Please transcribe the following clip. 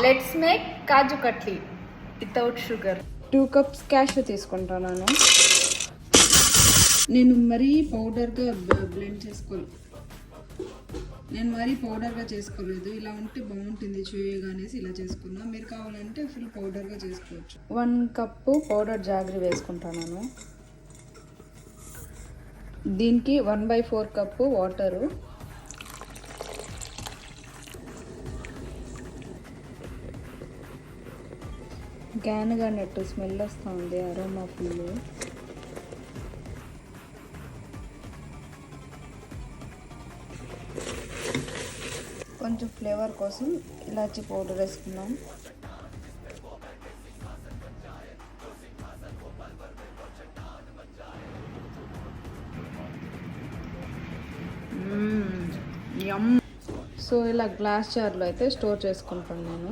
Let's make kaju katli without sugar. 2 cups cash తీసుకుంటాను. నేను మరీ పౌడర్గా బ్లెండ్ చేసుకోలేదు. ఇలా ఉంటే బాగుంటుంది చేయగానేసి ఇలా చేసుకున్నా. మీరు కావాలంటే ఫుల్ పౌడర్గా చేసుకోవచ్చు. 1 cup పౌడర్ జాగరి వేసుకుంటాను. దీనికి 1/4 cup వాటరు. గ్యాన్గా నెట్టు స్మెల్ వస్తుంది, అరోమా ఫుల్. కొంచెం ఫ్లేవర్ కోసం ఇలాచీ పౌడర్ వేసుకున్నాం. సో ఇలా గ్లాస్ జార్లో అయితే స్టోర్ చేసుకుంటాను నేను.